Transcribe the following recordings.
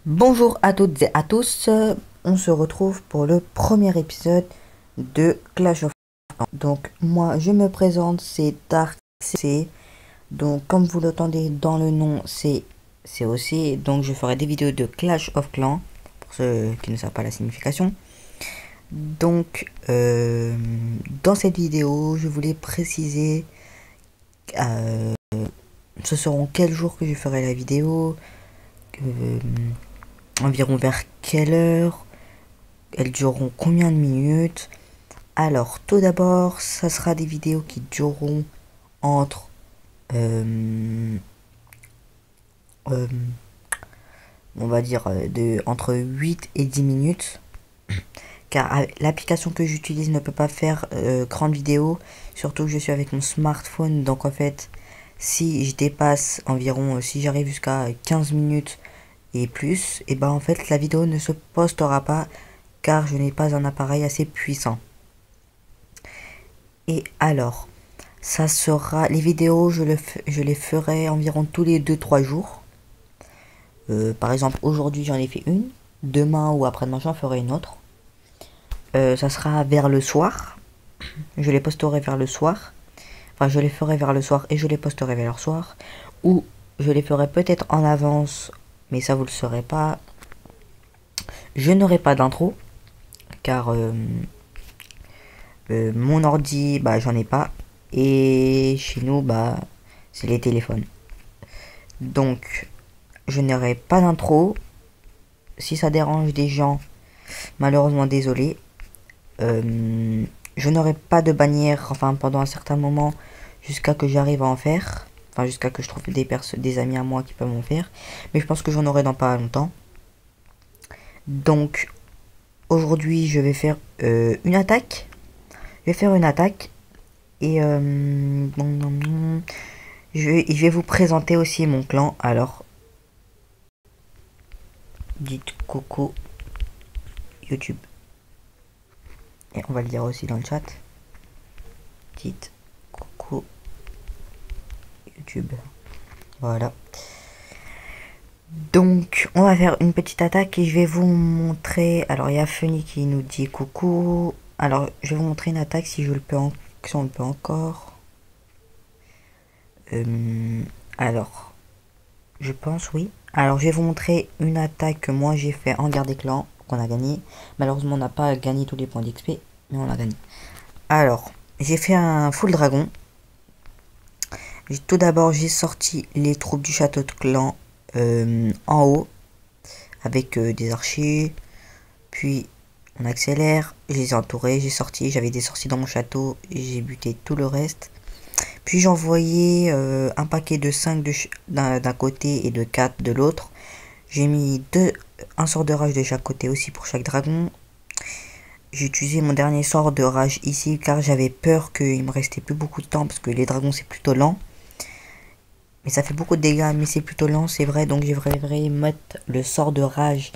Bonjour à toutes et à tous, on se retrouve pour le premier épisode de Clash of Clans. Donc moi je me présente, c'est Dark C. Donc comme vous l'entendez dans le nom, c'est aussi. Donc je ferai des vidéos de Clash of Clans, pour ceux qui ne savent pas la signification. Donc dans cette vidéo, je voulais préciser ce seront quels jours que je ferai la vidéo, environ vers quelle heure, elles dureront combien de minutes. Alors, tout d'abord, ça sera des vidéos qui dureront entre on va dire entre 8 et 10 minutes. Car l'application que j'utilise ne peut pas faire grande vidéo. Surtout que je suis avec mon smartphone. Donc en fait, si je dépasse environ, si j'arrive jusqu'à 15 minutes et plus, et ben en fait la vidéo ne se postera pas car je n'ai pas un appareil assez puissant. Et alors, ça sera les vidéos, je les ferai environ tous les 2-3 jours. Par exemple, aujourd'hui j'en ai fait une, demain ou après-demain j'en ferai une autre. Ça sera vers le soir. Je les posterai vers le soir. Enfin, je les ferai vers le soir et je les posterai vers le soir. Ou je les ferai peut-être en avance, mais ça vous le saurez pas. Je n'aurai pas d'intro, car mon ordi, bah j'en ai pas. Et chez nous, bah c'est les téléphones. Donc, je n'aurai pas d'intro. Si ça dérange des gens, malheureusement désolé. Je n'aurai pas de bannière, enfin pendant un certain moment, jusqu'à que j'arrive à en faire. Enfin, jusqu'à que je trouve des amis à moi qui peuvent en faire. Mais je pense que j'en aurai dans pas longtemps. Donc, aujourd'hui, je vais faire une attaque. Je vais faire une attaque. Et je vais vous présenter aussi mon clan. Alors, dites coucou YouTube. Et on va le dire aussi dans le chat. Dites coucou YouTube. Voilà. Donc, on va faire une petite attaque et je vais vous montrer. Alors, il y a Funny qui nous dit coucou. Alors, je vais vous montrer une attaque si je le peux, si on le peut encore. Alors, je pense oui. Alors, je vais vous montrer une attaque que moi j'ai fait en guerre des clans, qu'on a gagné. Malheureusement, on n'a pas gagné tous les points d'XP, mais on a gagné. Alors, j'ai fait un full dragon. Tout d'abord, j'ai sorti les troupes du château de clan en haut avec des archers. Puis on accélère, je les ai entourés, j'ai sorti, j'avais des sorciers dans mon château, j'ai buté tout le reste. Puis j'ai envoyé un paquet de 5 d'un côté et de 4 de l'autre. J'ai mis un sort de rage de chaque côté aussi pour chaque dragon. J'ai utilisé mon dernier sort de rage ici car j'avais peur qu'il me restait plus beaucoup de temps parce que les dragons c'est plutôt lent. Mais ça fait beaucoup de dégâts, mais c'est plutôt lent, c'est vrai. Donc j'ai vraiment mettre le sort de rage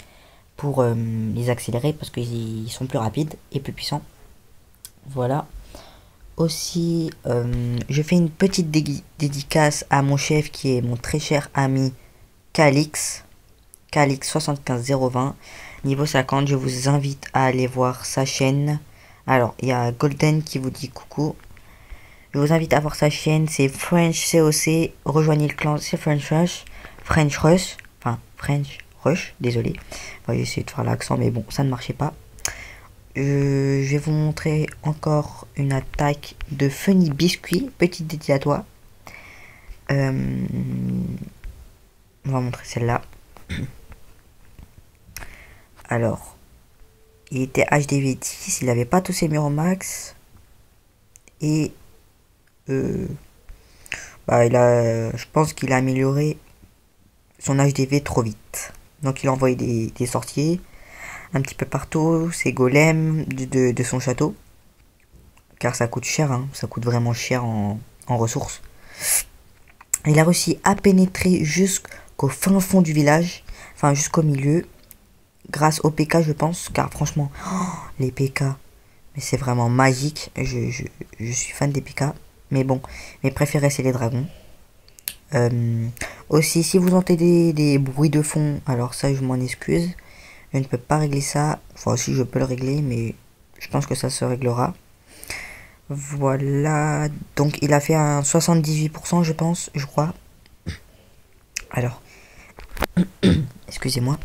pour les accélérer parce qu'ils sont plus rapides et plus puissants. Voilà. Aussi, je fais une petite dédicace à mon chef qui est mon très cher ami Calix. Calix 75020. Niveau 50, je vous invite à aller voir sa chaîne. Alors, il y a Golden qui vous dit coucou. Je vous invite à voir sa chaîne, c'est French COC. Rejoignez le clan, c'est French Rush. French Rush. Enfin, French Rush, désolé. Enfin, j'ai essayé de faire l'accent, mais bon, ça ne marchait pas. Je vais vous montrer encore une attaque de Funny Biscuit. Petite dédicace à toi. On va montrer celle-là. Alors, il était HDV 10, il n'avait pas tous ses murs au max. Et je pense qu'il a amélioré son HDV trop vite. Donc il a envoyé des sorciers un petit peu partout, ses golems de son château. Car ça coûte cher, hein, ça coûte vraiment cher en ressources. Il a réussi à pénétrer jusqu'au fin fond du village, enfin jusqu'au milieu, grâce au PK je pense, car franchement, les PK, mais c'est vraiment magique, je suis fan des PK, mais bon, mes préférés c'est les dragons. Aussi, si vous entendez des bruits de fond, alors ça, je m'en excuse. Je ne peux pas régler ça. Enfin, si je peux le régler, mais je pense que ça se réglera. Voilà. Donc, il a fait un 78%, je pense, je crois. Alors, excusez-moi.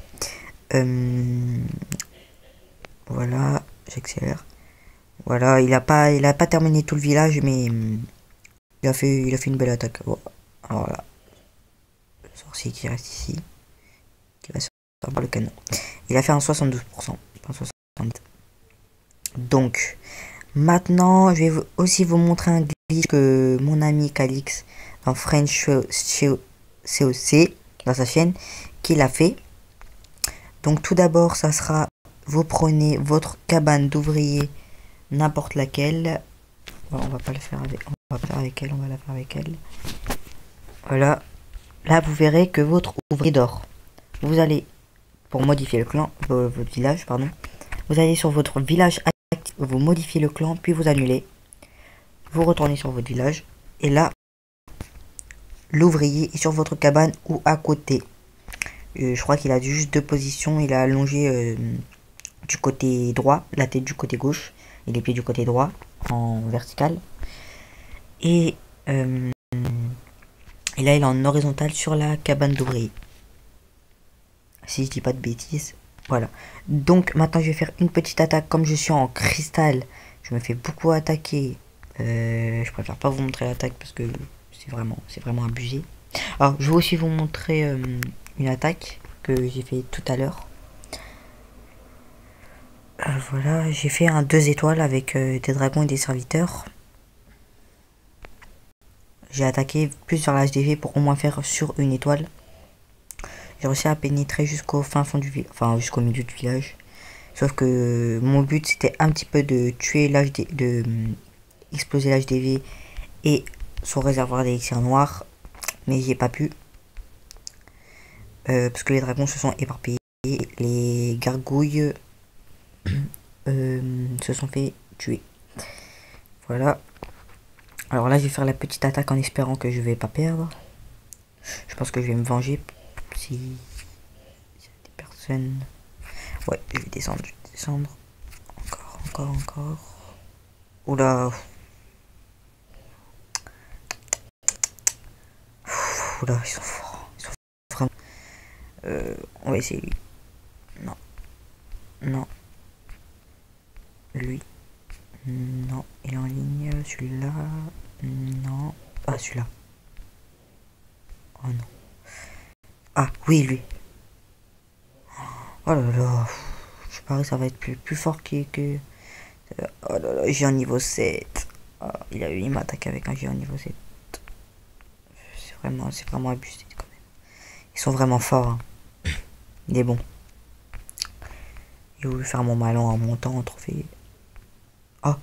Voilà, j'accélère. Voilà, il a pas terminé tout le village, mais il a fait une belle attaque. Alors là, le sorcier qui reste ici, qui va sortir par le canon. Il a fait un 72%, pas 70. Donc, maintenant, je vais aussi vous montrer un glitch que mon ami Calix dans French COC, dans sa chaîne, qu'il a fait. Donc, tout d'abord, ça sera, vous prenez votre cabane d'ouvrier, n'importe laquelle. Bon, on va pas le faire avec, on va pas faire avec elle, on va la faire avec elle. Voilà. Là, vous verrez que votre ouvrier dort. Vous allez, pour modifier le clan, votre village, pardon. Vous allez sur votre village actif, vous modifiez le clan, puis vous annulez. Vous retournez sur votre village. Et là, l'ouvrier est sur votre cabane ou à côté. Je crois qu'il a juste deux positions. Il a allongé du côté droit, la tête du côté gauche et les pieds du côté droit en vertical. Et là, il est en horizontal sur la cabane d'ouvrier. Si je dis pas de bêtises. Voilà. Donc, maintenant, je vais faire une petite attaque. Comme je suis en cristal, je me fais beaucoup attaquer. Je préfère pas vous montrer l'attaque parce que c'est vraiment abusé. Alors, je vais aussi vous montrer une attaque que j'ai fait tout à l'heure. Voilà, j'ai fait un 2 étoiles avec des dragons et des serviteurs. J'ai attaqué plus sur la HDV pour au moins faire sur une étoile. J'ai réussi à pénétrer jusqu'au fin fond du village, enfin jusqu'au milieu du village. Sauf que mon but c'était un petit peu de tuer l'HDV, de exploser l'HDV et son réservoir d'élixir noir. Mais j'y ai pas pu. Parce que les dragons se sont éparpillés. Les gargouilles se sont fait tuer. Voilà. Alors là, je vais faire la petite attaque en espérant que je vais pas perdre. Je pense que je vais me venger si des personnes. Ouais, je vais descendre, Encore. Oula. Oula, ils sont forts. Ils sont vraiment. On va essayer lui. Non. Lui. Non. Il est en ligne. Celui-là. Non. Ah, celui-là. Oh non. Ah, oui, lui. Oh là là. Je parie que ça va être plus fort que... Oh là là, j'ai un niveau 7. Oh, il m'a attaqué avec un géant niveau 7. C'est vraiment abusé quand même. Ils sont vraiment forts. Hein. Il est bon. J'ai voulu faire mon malin en montant en trophée. Oh.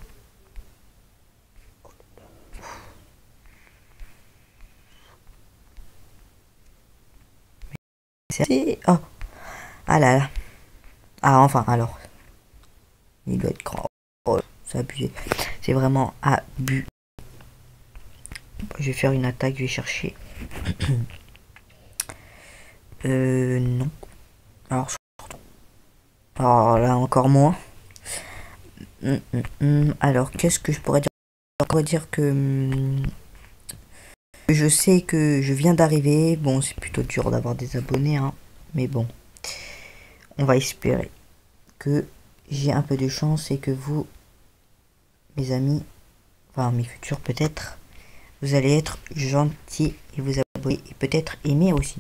C'est... Oh. Ah là là. Ah enfin alors. Il doit être grand. Oh, c'est abusé. C'est vraiment abusé. Je vais faire une attaque, je vais chercher. Non. Alors là encore moins. Alors qu'est-ce que je pourrais dire? On pourrait dire que je sais que je viens d'arriver. Bon, c'est plutôt dur d'avoir des abonnés, hein. Mais bon, on va espérer que j'ai un peu de chance et que vous, mes amis, enfin mes futurs peut-être, vous allez être gentils et vous abonner et peut-être aimer aussi.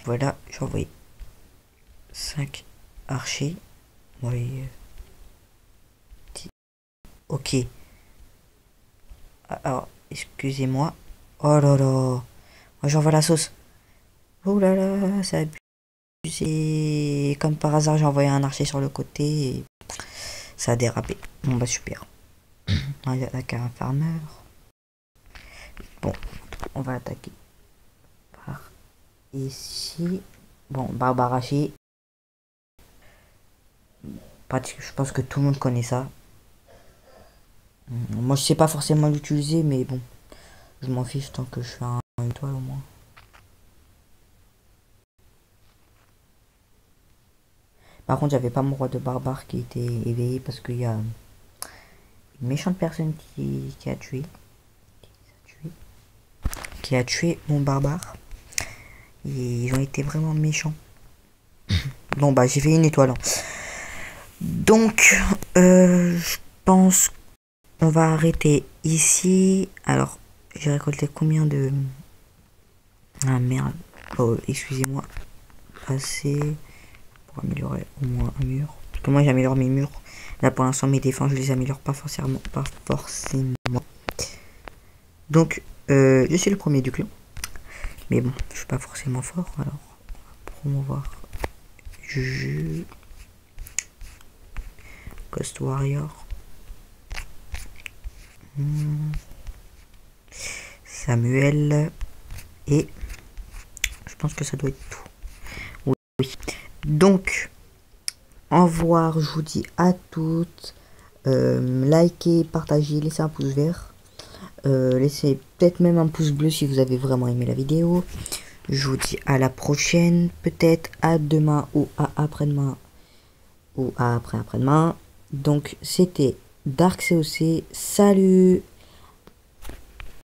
Voilà, j'ai envoyé 5 archers. Oui. Ok. Alors, excusez-moi. Oh là là. Moi j'envoie la sauce. Oh là là, ça abusé. Comme par hasard, j'ai envoyé un archer sur le côté et ça a dérapé. Bon bah super. On va attaquer un farmer. Bon, on va attaquer par ici. Bon, barbare haché. Je pense que tout le monde connaît ça. Moi je sais pas forcément l'utiliser, mais bon, je m'en fiche tant que je fais un étoile au moins. Par contre, j'avais pas mon roi de barbare qui était éveillé parce qu'il y a une méchante personne qui a tué. Qui a tué mon barbare. Et ils ont été vraiment méchants. Bon bah j'ai fait une étoile. Hein. Donc je pense qu'on va arrêter ici. Alors j'ai récolté combien de... Ah merde. Oh excusez-moi. Assez pour améliorer au moins un mur. Parce que moi j'améliore mes murs. Là pour l'instant mes défenses je les améliore pas forcément. Donc je suis le premier du clan. Mais bon, je suis pas forcément fort. Alors on va promouvoir Juju. Ghost Warrior. Samuel. Et je pense que ça doit être tout. Oui. Donc, au revoir. Je vous dis à toutes. Likez, partagez, laissez un pouce vert. Laissez peut-être même un pouce bleu si vous avez vraiment aimé la vidéo. Je vous dis à la prochaine. Peut-être à demain ou à après-demain. Ou à après-après-demain. Donc, c'était Dark COC. Salut!